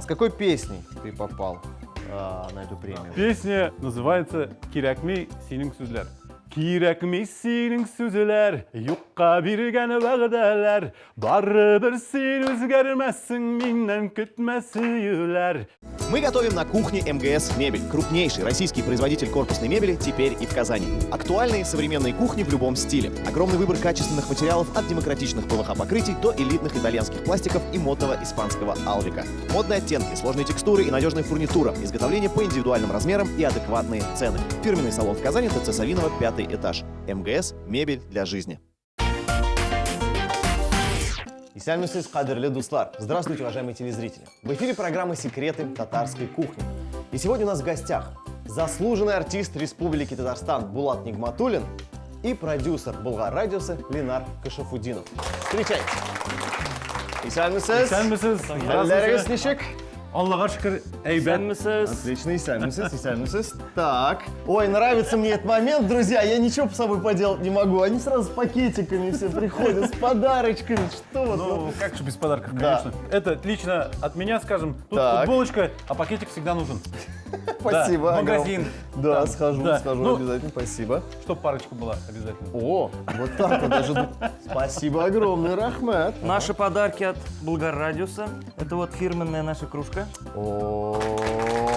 А с какой песней ты попал на эту премию? Песня называется «Кирәкми синең сүзләр». Кирәкми синең сүзләр, юкка биргән вәгъдәләр, барыбер син үзгәрмәссең, миннән көтмә сөюләр. Мы готовим на кухне МГС Мебель. Крупнейший российский производитель корпусной мебели теперь и в Казани. Актуальные современные кухни в любом стиле. Огромный выбор качественных материалов от демократичных ПВХ-покрытий до элитных итальянских пластиков и модного испанского алвика. Модные оттенки, сложные текстуры и надежная фурнитура. Изготовление по индивидуальным размерам и адекватные цены. Фирменный салон в Казани, ТЦ Савинова, 5-й этаж. МГС Мебель для жизни. Исәнмесез, кадерле дуслар! Здравствуйте, уважаемые телезрители! В эфире программа «Секреты татарской кухни». И сегодня у нас в гостях заслуженный артист Республики Татарстан Булат Нигматуллин и продюсер Булгар радиосы Ленар Кашафудинов. Встречайте! Исәнмесез! Хәлләрегез ничек? Аллаға шүкір, әйбәт. Отлично, исәнмесез. Так. Ой, нравится мне этот момент, друзья. Я ничего с собой поделать не могу. Они сразу с пакетиками все приходят, с подарочками. Что вот? Ну, как же без подарков, Да. конечно. Это лично от меня, скажем, тут Так. футболочка, а пакетик всегда нужен. Спасибо. Да, в магазин. Да, Там. схожу Да. Ну, обязательно. Спасибо. Чтоб парочка была обязательно. О, вот так вот даже. Спасибо огромное, Рахмет. Наши подарки от Булгар Радиуса. Это вот фирменная наша кружка. О,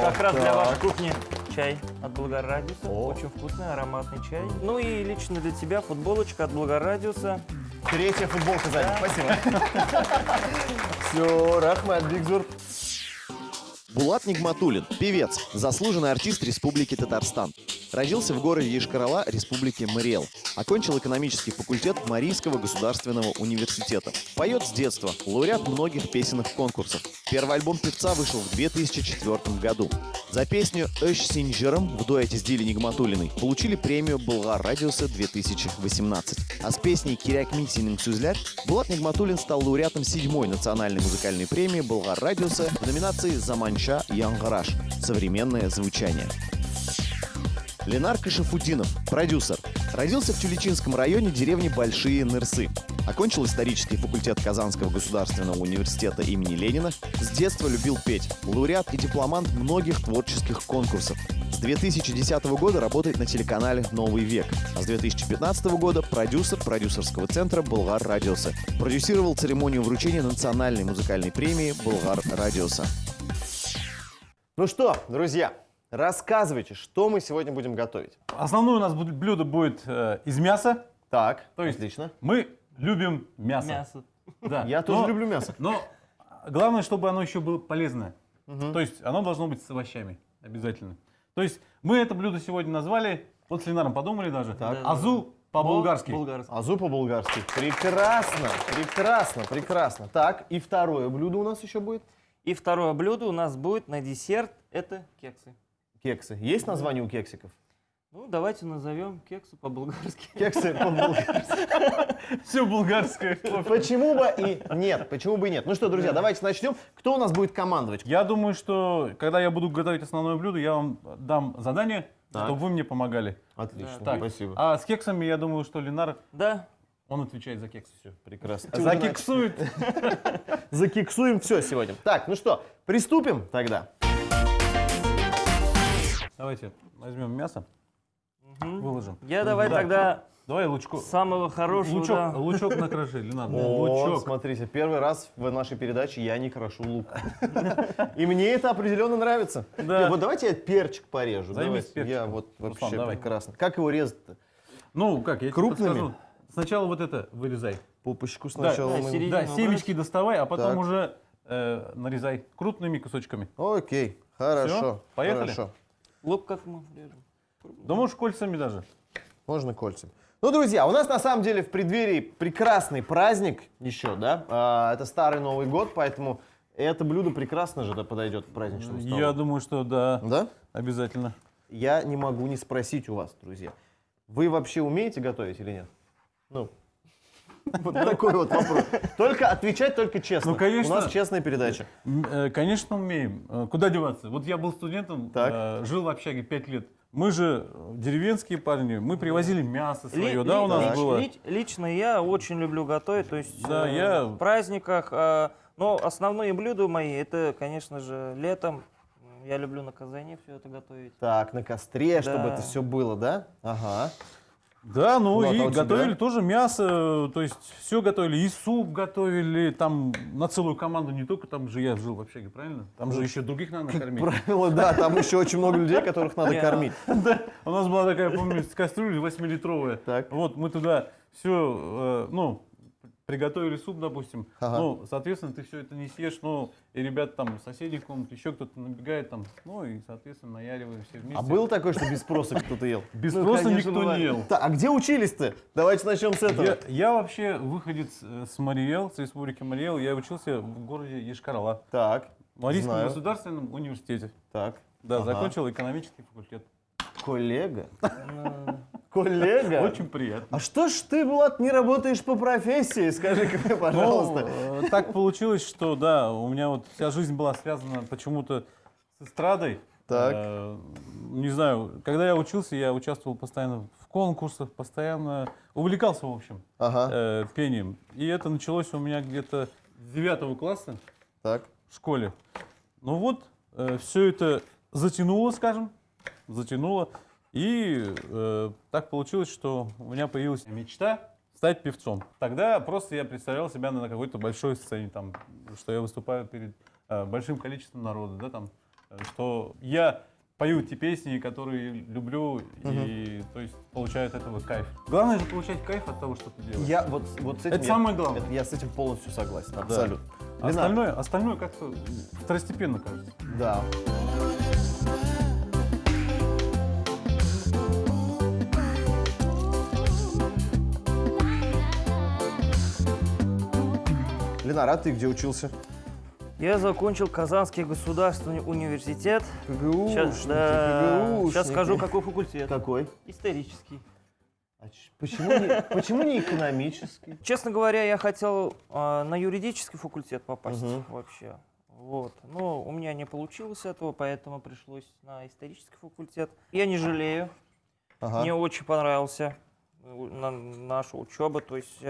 Как раз для так. вашей кухни чай от Булгар Радиуса. О. Очень вкусный, ароматный чай. Ну и лично для тебя футболочка от Булгар Радиуса. Третья футболка сзади. Спасибо. Все, Рахмет, Бигзур. Булат Нигматуллин, певец, заслуженный артист Республики Татарстан. Родился в городе Йошкар-Ола, Республики Мариэл. Окончил экономический факультет Марийского государственного университета. Поет с детства, лауреат многих песенных конкурсов. Первый альбом певца вышел в 2004 году. За песню «Өш Синжером» в дуэте с Дили Нигматуллиной получили премию Булгар Радиуса 2018. А с песней «Кирәкми синең сүзләр» Булат Нигматуллин стал лауреатом 7-й национальной музыкальной премии Булгар Радиуса в номинации «Заманча Янгыраш» — современное звучание. Ленар Кашафудинов, продюсер. Родился в Тюлечинском районе деревни Большие Нырсы. Окончил исторический факультет Казанского государственного университета имени Ленина. С детства любил петь. Лауреат и дипломант многих творческих конкурсов. С 2010 года работает на телеканале «Новый век». А с 2015 года продюсер продюсерского центра Булгар Радиоса. Продюсировал церемонию вручения национальной музыкальной премии Булгар Радиоса. Ну что, друзья, рассказывайте, что мы сегодня будем готовить. Основное у нас блюдо будет из мяса. Так, То есть отлично. мы любим мясо. Мясо. Да. Я тоже люблю мясо. Но главное, чтобы оно еще было полезное. То есть оно должно быть с овощами обязательно. То есть мы это блюдо сегодня назвали, вот с Ленаром подумали даже, Так. азу по-булгарски. Булгарский. Азу по-булгарски. Прекрасно, прекрасно, прекрасно. Так, и второе блюдо у нас еще будет. И второе блюдо у нас будет на десерт. Это кексы. Кексы. Есть название у кексиков? Ну, давайте назовем кексы по-булгарски. Кексы по-булгарски. Все булгарское. Почему бы и нет? Почему бы и нет? Ну что, друзья, давайте начнем. Кто у нас будет командовать? Я думаю, что когда я буду готовить основное блюдо, я вам дам задание, Так. чтобы вы мне помогали. Отлично, Так, спасибо. а с кексами, я думаю, что Ленар, Да. он отвечает за кексы. Все. Прекрасно. Закексует. Закексуем все сегодня. Так, ну что, приступим тогда. Давайте возьмем мясо, выложим. Я давай Да. тогда Давай лучку. самого хорошего. Лучок, да. лучок накроши, Ленар. О, Лучок. смотрите, первый раз в нашей передаче я не крошу лук. И мне это определенно нравится. Да. Нет, вот давайте я перчик порежу. Займись Давайте. перчиком. Я вот вообще Руслан, давай. прекрасно. Как его резать-то? Ну, как, я тебе Крупными? подскажу. Сначала вот это вырезай. Пупочку сначала. Да, мы- середину. Да, убрать. семечки доставай, а потом Так. уже нарезай крупными кусочками. Окей, хорошо. Всё, поехали? Хорошо. Лук как мы режем? Да можешь кольцами даже. Можно кольцами. Ну, друзья, у нас на самом деле в преддверии прекрасный праздник еще, да? Это Старый Новый год, поэтому это блюдо прекрасно же подойдет к праздничному столу. Я думаю, что да, Да? обязательно. Я не могу не спросить у вас, друзья. Вы вообще умеете готовить или нет? Ну, вот такой вот вопрос. Только отвечать только честно. Ну, конечно. У нас честная передача. Конечно, умеем. Куда деваться? Вот я был студентом, Так. жил в общаге 5 лет. Мы же деревенские парни, мы привозили мясо свое, Ли- да, у ли- нас лич- было? Лично я очень люблю готовить, то есть Да, я- в праздниках Но основные блюда мои, это, конечно же, летом. Я люблю на казане все это готовить. Так, на костре, чтобы Да. это все было, да? Ага. Да, ну Влад, а и у тебя? готовили тоже мясо, то есть все готовили, и суп готовили, там на целую команду, не только там же я жил в общаге, правильно? Там же еще других надо накормить. Правило, да, там еще очень много людей, которых надо Не, кормить. Да, у нас была такая, помню, кастрюля 8-литровая. Так. Вот мы туда все, ну, приготовили суп, допустим. Ага. Ну, соответственно, ты все это не съешь, ну, и ребята там, соседи в комнате, еще кто-то набегает там, ну, и, соответственно, наяриваем все вместе. А было такое, что без спроса кто-то ел? Без Ну, спроса конечно, никто бывает. не ел. Так, а где учились-то? Давайте начнем с этого. Я вообще выходец с Мариэл, с республики Мариэл. Я учился в городе Йошкар-Ола, Так, в Марийском знаю. государственном университете. Так. Да, Ага. закончил экономический факультет. Коллега? Коллега? Очень приятно. А что ж ты, Влад, не работаешь по профессии? Скажи-ка мне, пожалуйста. Ну, так получилось, что да, у меня вот вся жизнь была связана почему-то с эстрадой. Так. Не знаю, когда я учился, я участвовал постоянно в конкурсах, постоянно увлекался, в общем, Ага, пением. И это началось у меня где-то с 9 класса так. в школе. Ну вот, все это затянуло, скажем, затянуло. И так получилось, что у меня появилась мечта стать певцом. Тогда просто я представлял себя на какой-то большой сцене, там, что я выступаю перед большим количеством народа, да, там, что я пою те песни, которые люблю, и то есть получаю от этого кайф. Главное же получать кайф от того, что ты делаешь. Я вот с этим... Это самое главное. Я с этим полностью согласен, абсолютно. Остальное как-то второстепенно, кажется. Да. Ленар, а ты где учился? Я закончил Казанский государственный университет. КГУшники, Сейчас скажу, КГУшники. какой факультет. Какой? Исторический. Почему не экономический? Честно говоря, я хотел на юридический факультет попасть Мгм. вообще. Вот. Но у меня не получилось этого, поэтому пришлось на исторический факультет. Я не жалею. Ага. Мне очень понравился наша учеба. То есть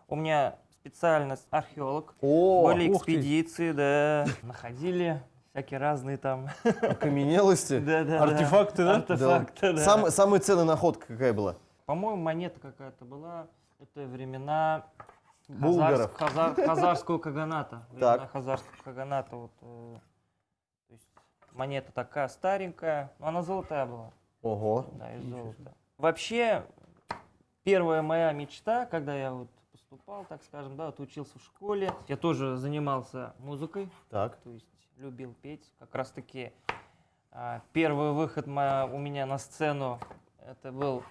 у меня специальность археолог. О, Были ух ты. экспедиции, да. Находили всякие разные там. окаменелости. Да. Артефакты, да? Артефакты, да. Самая ценная находка какая была? По-моему, монета какая-то была. Это времена Булгаров. Хазарского каганата. Так. Времена Хазарского каганата. Вот, то есть монета такая старенькая, но она золотая была. Ого. Да, из золота. Вообще, первая моя мечта, когда я вот поступал, так скажем, да, вот учился в школе, я тоже занимался музыкой, Так. то есть любил петь. Как раз таки первый выход у меня на сцену, это был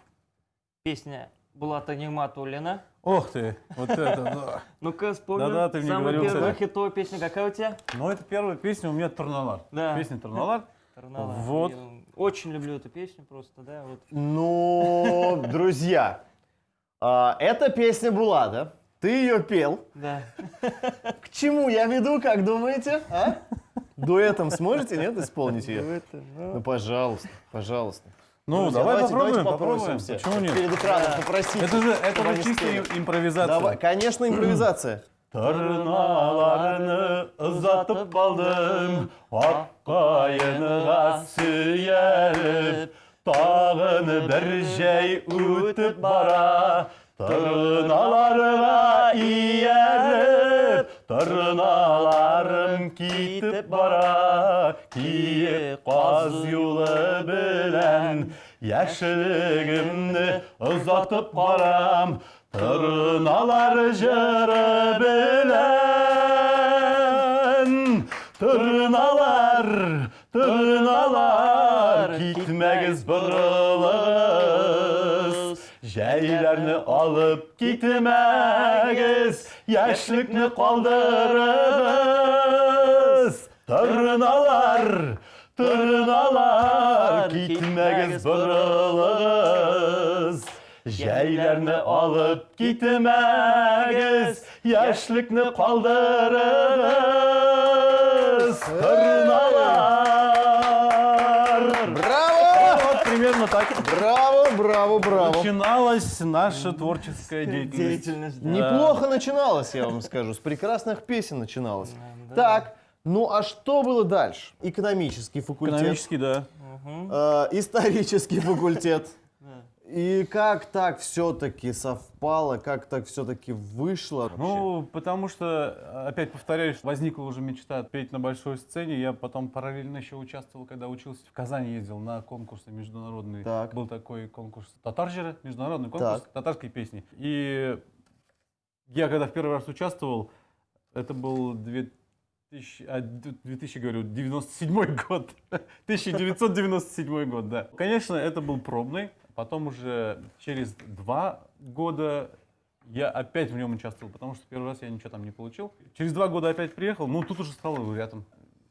песня Булата Нигматуллина. Ох ты, вот это, да. Ну-ка, вспомним. Да-да, ты мне Самая говорил, первая кстати. хитовая песня какая у тебя? Ну, это первая песня у меня «Торналар». Да. Песня «Торналар». Торнадо. Вот. Я очень люблю эту песню просто, да, вот. Ну, друзья, эта песня была, да? Ты ее пел. Да. К чему я веду, как думаете? А? Дуэтом сможете, нет, исполнить ее? Ну, пожалуйста, пожалуйста. Ну, Друзья, давай давайте попробуем, попросим попробуем. все. Почему нет? Перед экраном Да. попросите. Это же чтобы они чистая спели. импровизация. Давай, конечно, импровизация. Tırnalarını uzatıp kaldım, Hakkayını sıyerip, Dağını bir şey utup bara, Tırnalarına iyerip, Tırnalarım gitip bara, Ki kaz yolu bilen, Yaşlığımı uzatıp karam, Tırnalar jırı bilen, tırnalar, gitmegiz bırılız. Jeylerini alıp gitmegiz, yaşlıkını kaldırırız. Tırnalar, gitmegiz bırılız. Jeylerini alıp gitmegiz, yaşlıkını kaldırırız. Tırnalar. Браво! Вот примерно так. Браво, браво! Браво, браво. Начиналась наша творческая деятельность. Деятельность, да. Неплохо начиналось, я вам скажу. С прекрасных песен начиналось. Да. Так, ну а что было дальше? Экономический факультет. Экономически, да. Мгм. Исторический факультет. Да. И как так все-таки совпало, как так все-таки вышло? вообще? Ну, потому что, опять повторяюсь, возникла уже мечта петь на большой сцене. Я потом параллельно еще участвовал, когда учился в Казани, ездил на конкурсы международные. Так. Был такой конкурс Татаржеры, международный конкурс Так. татарской песни. И я когда в первый раз участвовал, это был 97 год. 1997 год, да. Конечно, это был пробный. Потом уже через 2 года я опять в нем участвовал, потому что первый раз я ничего там не получил. Через 2 года опять приехал, ну тут уже стал лауреатом.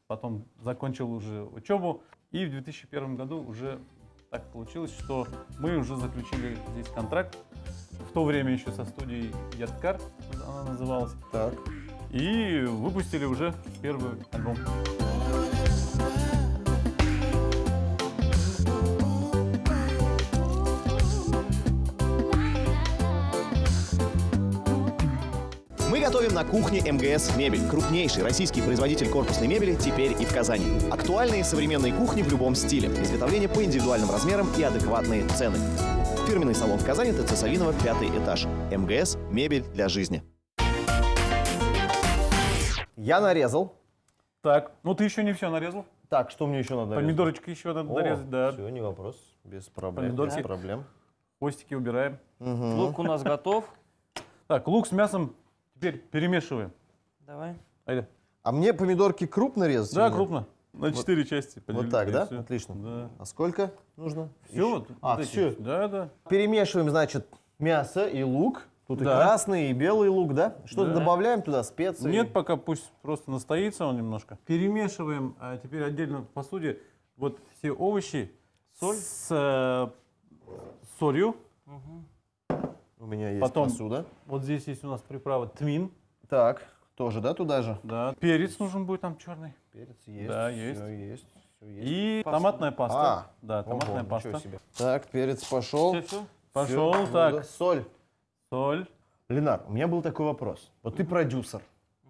Потом закончил уже учебу. И в 2001 году уже так получилось, что мы уже заключили здесь контракт. В то время еще со студией Ядкар она называлась. Так. И выпустили уже первый альбом. Мы готовим на кухне МГС «Мебель». Крупнейший российский производитель корпусной мебели теперь и в Казани. Актуальные современные кухни в любом стиле. Изготовление по индивидуальным размерам и адекватные цены. Фирменный салон в Казани, ТЦ Савинова, 5 этаж. МГС «Мебель для жизни». Я нарезал. Так, ну ты еще не все нарезал. Так, что мне еще надо нарезать? Помидорочки еще надо нарезать, да. Все, не вопрос. Без проблем. Помидорки. Без проблем. Хвостики убираем. Лук у нас готов. Так, лук с мясом теперь перемешиваем. Давай. Айда. А мне помидорки крупно резать? Да, или нет? крупно. На 4 части Вот поделили, так, и да? всё. Отлично. Да. А сколько нужно? Все, Еще? вот, А, вот эти. все. Да, да. Перемешиваем, значит, мясо и лук. Тут и Да. красный, и белый лук, да? Что-то Да. добавляем туда, специи? Нет, пока пусть просто настоится он немножко. Перемешиваем, а теперь отдельно в посуде вот все овощи Соль? с солью. Мгм. У меня есть Потом- посуда. Вот здесь есть у нас приправа тмин. Так, тоже, да, туда же? Да. Перец нужен будет там черный. Перец есть. Да, всё есть. есть. Всё есть. И Паста. томатная паста. А, Да, Ого, томатная ничего паста. себе. Так, перец пошел. Всё? Пошел, Всё, так, ну да. Соль. соль. Ленар, у меня был такой вопрос. Вот ты продюсер.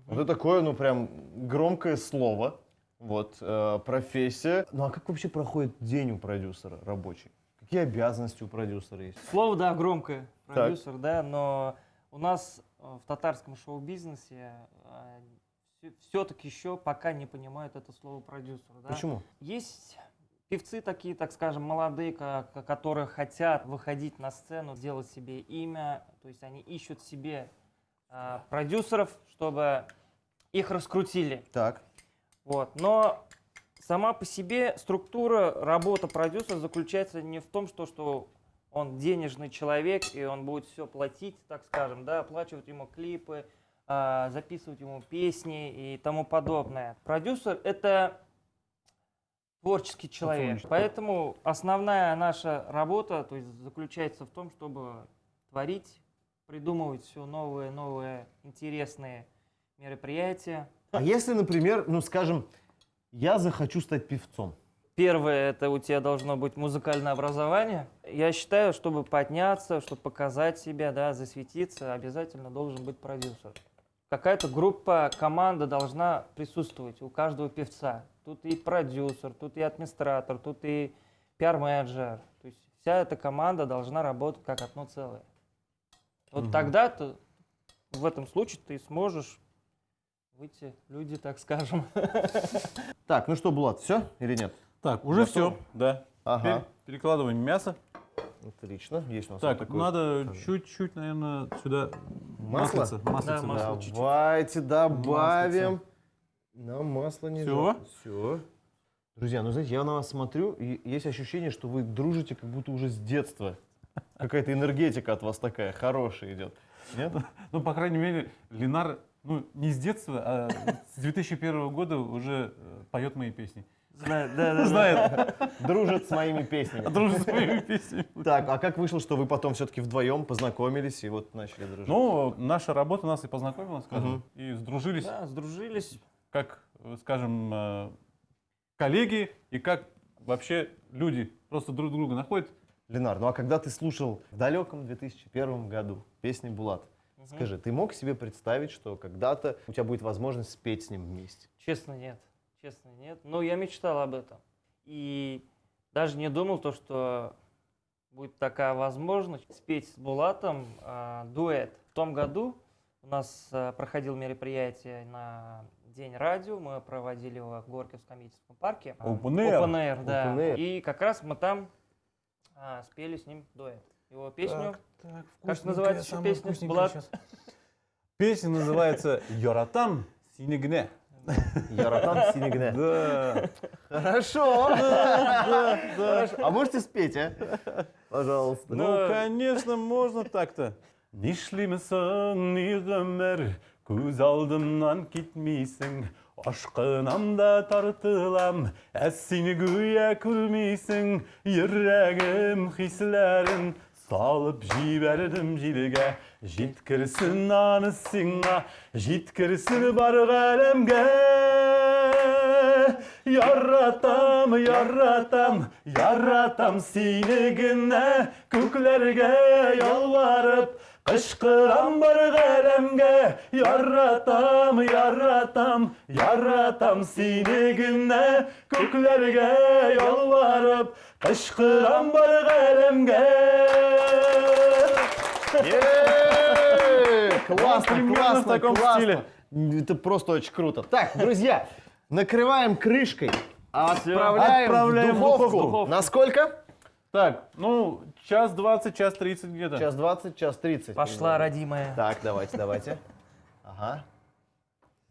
Вот это такое, ну прям громкое слово. Вот, профессия. Ну а как вообще проходит день у продюсера рабочий? Какие обязанности у продюсера есть? Слово, да, громкое, продюсер, да, но у нас в татарском шоу-бизнесе все-таки еще пока не понимают это слово продюсер. Да? Почему? Есть певцы такие, так скажем, молодые, которые хотят выходить на сцену, делать себе имя, то есть они ищут себе продюсеров, чтобы их раскрутили. Так. Вот. Но сама по себе структура работы продюсера заключается не в том, что он денежный человек, и он будет все платить, так скажем, да, оплачивать ему клипы, записывать ему песни и тому подобное. Продюсер — это творческий человек. Поэтому основная наша работа, то есть, заключается в том, чтобы творить, придумывать все новые интересные мероприятия. А если, например, ну скажем, я захочу стать певцом? Первое, это у тебя должно быть музыкальное образование. Я считаю, чтобы подняться, чтобы показать себя, да, засветиться, обязательно должен быть продюсер. Какая-то группа, команда должна присутствовать у каждого певца. Тут и продюсер, тут и администратор, тут и пиар-менеджер. То есть вся эта команда должна работать как одно целое. Вот тогда-то, в этом случае, ты сможешь выйти в люди, так скажем. Так, ну что, Булат, все или нет? Так, уже Готово? все, да. Ага. Теперь перекладываем мясо. Отлично. Есть у нас Так, вот такой. надо чуть-чуть, наверное, сюда Масло? маслица. Да, масло. чуть-чуть. Давайте добавим. На масло не Всё? Все. Друзья, ну знаете, я на вас смотрю, и есть ощущение, что вы дружите как будто уже с детства. Какая-то энергетика от вас такая хорошая идет. Нет? Ну, по крайней мере, Ленар, ну, не с детства, а с 2001 года уже поет мои песни. Знает, да. Знает, Дружит с моими песнями. дружит с моими песнями. Так, а как вышло, что вы потом все-таки вдвоем познакомились и вот начали дружить? Ну, наша работа нас и познакомила, скажем, и сдружились, Да, сдружились. как, скажем, коллеги и как вообще люди просто друг друга находят. Ленар, ну а когда ты слушал в далеком 2001 году песни Булата, скажи, ты мог себе представить, что когда-то у тебя будет возможность спеть с ним вместе? Честно, нет. Честно, нет. Но я мечтал об этом. И даже не думал то, что будет такая возможность спеть с Булатом дуэт. В том году у нас проходило мероприятие на День радио. Мы проводили его в Горьковском комедийском парке. Open Air. Open Air, да. Open Air. И как раз мы там спели с ним дуэт. Его песню. Так, Как называется еще песня? Булат? Песня называется «Йоратам Синегне». Яратам Синегне. Да. Хорошо. Хорошо. А можете спеть, а? Пожалуйста. Ну, конечно, можно так-то. Нишлимесің ни ғұмыр, көз алдымнан кетмейсің, ашқынам да тартылам, сені гөя көрмейсің, жүрегім хисләрін салып жібердім желге, жеткірсін аны сыңа, жеткірсін бар ғалемге. Яратам, яратам, яратам сені гіне, көклерге ялварып, қышқырам бар ғалемге. Яратам, яратам, яратам сені гіне, көклерге ялварып, қышқырам бар ғалемге. Классно, Примерно в классно, таком классно. стиле. Это просто очень круто. Так, друзья, накрываем крышкой, отправляем в духовку. На сколько? Так, ну, час 20, час 30 где-то. Час 20, час 30. Пошла, родимая. Так, давайте. Ага.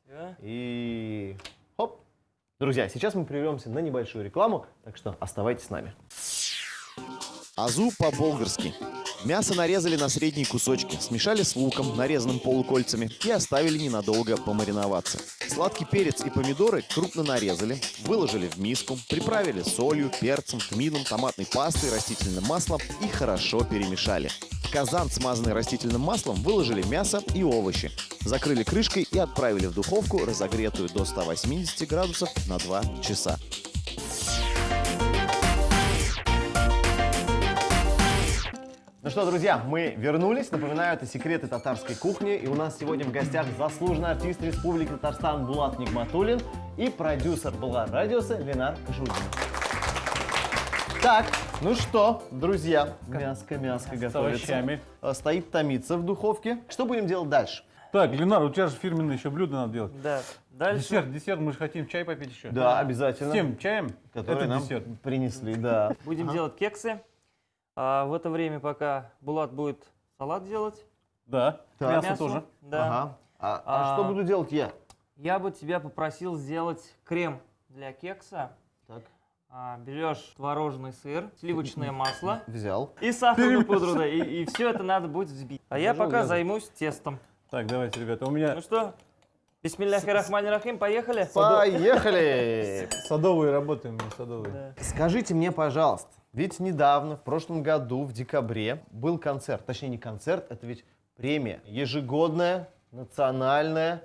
Всё. И хоп. Друзья, сейчас мы прервемся на небольшую рекламу, так что оставайтесь с нами. Азу по-болгарски. Мясо нарезали на средние кусочки, смешали с луком, нарезанным полукольцами, и оставили ненадолго помариноваться. Сладкий перец и помидоры крупно нарезали, выложили в миску, приправили солью, перцем, тмином, томатной пастой, растительным маслом и хорошо перемешали. В казан, смазанный растительным маслом, выложили мясо и овощи, закрыли крышкой и отправили в духовку, разогретую до 180 градусов на 2 часа. Ну что, друзья, мы вернулись. Напоминаю, это секреты татарской кухни. И у нас сегодня в гостях заслуженный артист Республики Татарстан Булат Нигматуллин и продюсер Булгар Радиоса Ленар Кашудин. Так, ну что, друзья, мяско готовится. овощами. Стоит томиться в духовке. Что будем делать дальше? Так, Ленар, у тебя же фирменное еще блюдо надо делать. Да. Дальше Десерт, мы же хотим чай попить еще. Да, обязательно. С тем чаем, Который это нам десерт. принесли, да. будем делать кексы. А в это время, пока Булат будет салат делать. Да, Так. мясо тоже. Да. Ага. А что буду делать я? Я бы тебя попросил сделать крем для кекса. Так, Берешь творожный сыр, сливочное масло взял. и сахарную пудру, да, и все это надо будет взбить. А я Держу, пока держу. займусь тестом. Так, давайте, ребята, у меня Ну что, бисмилляхи-рахмани-рахим, поехали? Поехали! садовые работы, у меня садовые. Да. Скажите мне, пожалуйста, ведь недавно, в прошлом году, в декабре, был концерт. Точнее, не концерт, это ведь премия. Ежегодная национальная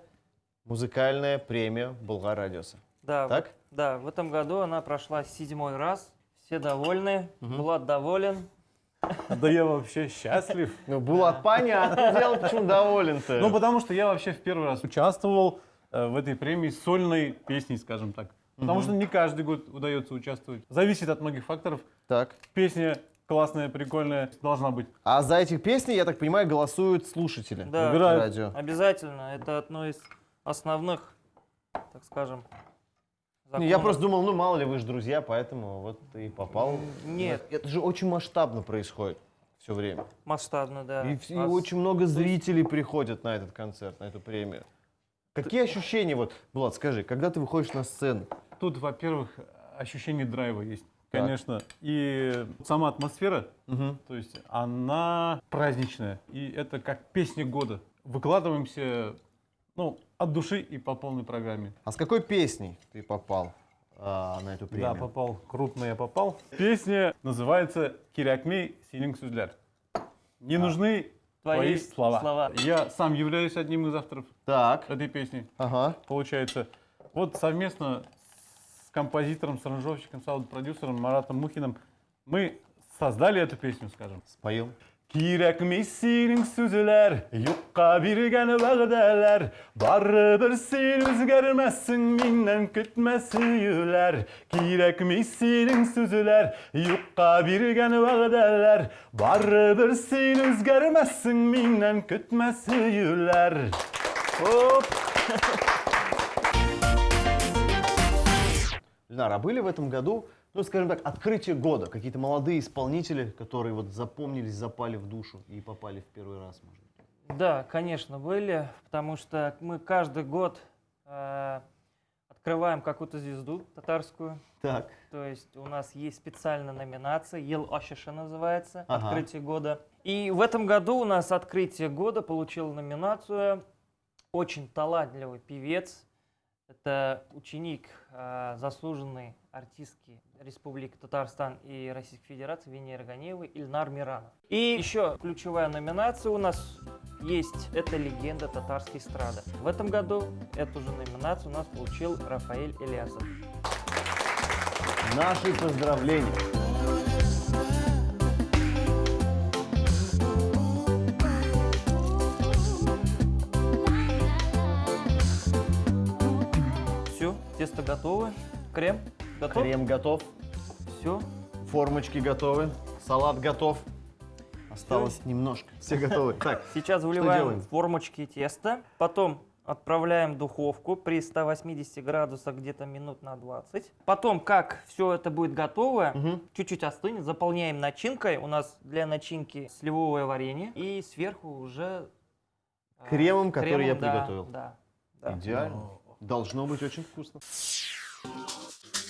музыкальная премия Булгар Радиоса. Да, Так? да, в этом году она прошла 7-й раз. Все довольны, Булат доволен. Да я вообще счастлив. Ну, Булат, понятное дело, почему доволен-то. Ну, потому что я вообще в первый раз участвовал в этой премии с сольной песней, скажем так. Потому что не каждый год удается участвовать. Зависит от многих факторов. Так. Песня классная, прикольная, должна быть. А за эти песни, я так понимаю, голосуют слушатели. Да. Выбирают. Радио. Обязательно, это одно из основных, так скажем, Не, я законов. просто думал, ну мало ли вы же друзья, поэтому вот ты и попал. Нет. Это же очень масштабно происходит все время. Масштабно, да. И очень много зрителей приходят на этот концерт, на эту премию. Какие ощущения, вот, Булат, скажи, когда ты выходишь на сцену? Тут, во-первых, ощущение драйва есть, Так. конечно. И сама атмосфера, Мгм. то есть она праздничная. И это как песня года. Выкладываемся, ну, от души и по полной программе. А с какой песней ты попал на эту премию? Да, попал. Крупно я попал. Песня называется «Кирякмей сининг сүзлер». Не нужны твои слова. Я сам являюсь одним из авторов Так, этой песни. ага. Получается, вот совместно с композитором, с аранжировщиком, саунд-продюсером Маратом Мухиным мы создали эту песню, скажем. Споем. Кирәкмәй синең сүзләр, юкка биргән вәгъдәләр, барыбер син үзгәрмәссең миннән көтмә сөюләр. Кирәкмәй синең сүзләр, юкка биргән вәгъдәләр, барыбер син үзгәрмәссең миннән көтмә сөюләр. Оп! Ленар, а были в этом году, ну, скажем так, открытие года? Какие-то молодые исполнители, которые вот запомнились, запали в душу и попали в первый раз, может быть? Да, конечно, были, потому что мы каждый год открываем какую-то звезду татарскую. Так. То есть у нас есть специальная номинация, Ел Ашиша называется, Ага. открытие года. И в этом году у нас открытие года получил номинацию очень талантливый певец. Это ученик, заслуженной артистки Республики Татарстан и Российской Федерации Венеры Ганиевой Ильнар Миранов. И еще ключевая номинация у нас есть, это легенда татарской эстрады. В этом году эту же номинацию у нас получил Рафаэль Ильясов. Наши поздравления. Все, тесто готово, крем готов. Крем готов, Все. формочки готовы, салат готов. Осталось немножко. Все готовы. Так, Сейчас делаем? выливаем в формочки тесто, потом отправляем в духовку при 180 градусах где-то минут на 20. Потом, как все это будет готово, чуть-чуть остынет, заполняем начинкой. У нас для начинки сливовое варенье. И сверху уже... Кремом, который я да, приготовил. Да, да. идеально. Должно быть очень вкусно.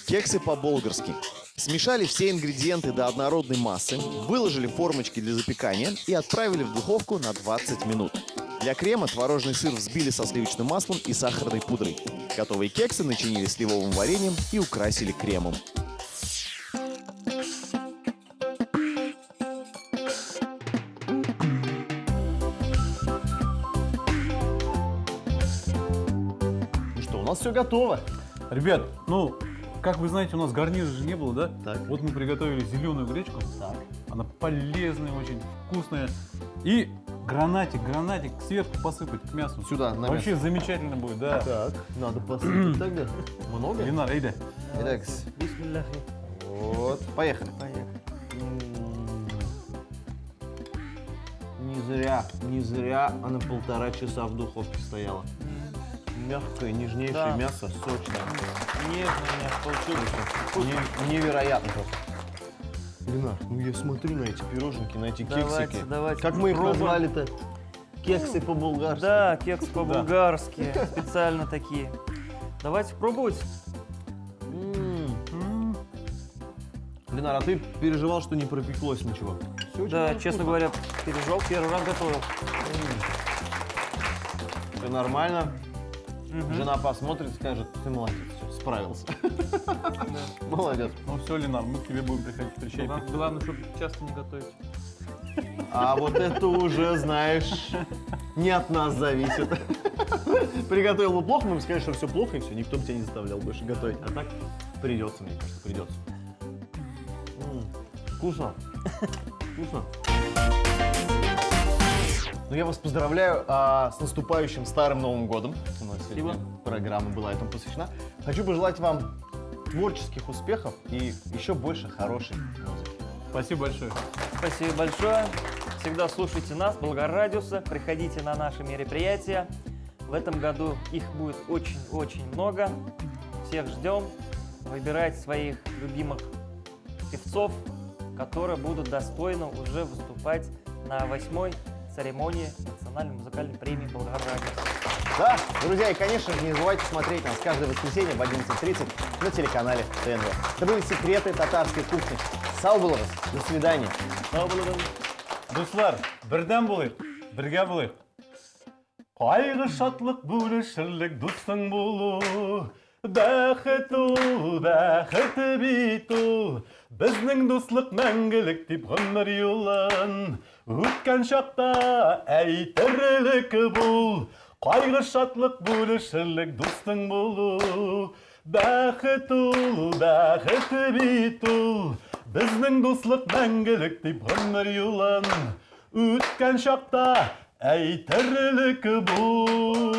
Кексы по-болгарски. Смешали все ингредиенты до однородной массы, выложили в формочки для запекания и отправили в духовку на 20 минут. Для крема творожный сыр взбили со сливочным маслом и сахарной пудрой. Готовые кексы начинили сливовым вареньем и украсили кремом. Ну что, у нас все готово. Ребят, ну, как вы знаете, у нас гарнира же не было, да? Так. Вот мы приготовили зеленую гречку. Так. Она полезная, очень вкусная. И гранатик сверху посыпать к мясу. Сюда, на Вообще замечательно будет, да. Так, надо посыпать тогда. Много? Ленар, иди. Итак, Бисмилляхи. вот, поехали. Поехали. Не зря она 1,5 часа в духовке стояла. Мягкое, нежнейшее Да. мясо, сочное. Нежный мясо получилось. Невероятно просто. Ленар, ну я смотрю на эти пироженки, на эти Давайте, кексики. давайте Как мы их попробуем. назвали-то? Кексы по-булгарски. Да, кекс по-булгарски, специально такие. Давайте пробовать. Ленар, а ты переживал, что не пропеклось ничего? Всё очень Да, вкусно. честно говоря, переживал, первый раз готовил. Все нормально. Жена посмотрит, скажет, ты молодец, всё, справился. Молодец. Ну все, Ленар, мы к тебе будем приходить при чай пить. Главное, чтобы часто не готовить. А вот это уже, знаешь, не от нас зависит. Приготовил бы плохо, мы бы сказали, что все плохо, и все, никто бы тебя не заставлял больше готовить. А так придется, мне кажется, придется. Вкусно. Вкусно. Ну, я вас поздравляю с наступающим Старым Новым Годом. У нас сегодня программа была этому посвящена. Хочу пожелать вам творческих успехов и еще больше хорошей музыки. Спасибо большое. Спасибо большое. Всегда слушайте нас, Болгаррадиуса. Приходите на наши мероприятия. В этом году их будет очень-очень много. Всех ждем. Выбирайте своих любимых певцов, которые будут достойно уже выступать на 8-й церемонии национальной музыкальной премии Болгаррадиус. Да, друзья, и, конечно же, не забывайте смотреть нас каждое воскресенье в 11:30 на телеканале ТНВ. Это были секреты татарской кухни. Сау было вас. До свидания. Дуслар, бірден болайық, бірге болайық. Қайғы шатлық бөлішірлік достың болу, бәхіт биту, біздің достық мәңгілік деп ғұмыр юлын, өткен шақта әйтірлік бұл, қайғы шатлық бөлішірлік достың болу, бәхіт биту, Біздің дуслық мәңгілік деп ғұмыр юлын өткен шақта әйтерлік бұл.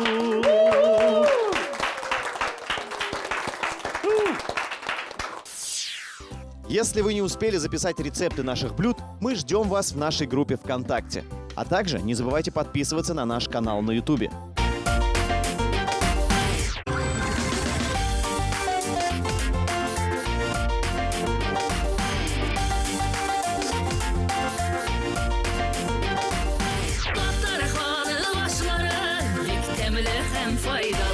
Если вы не успели записать рецепты наших блюд, мы ждем вас в нашей группе ВКонтакте. А также не забывайте подписываться на наш канал на Ютубе. Tarixanı başları, yük təmli həm fayda.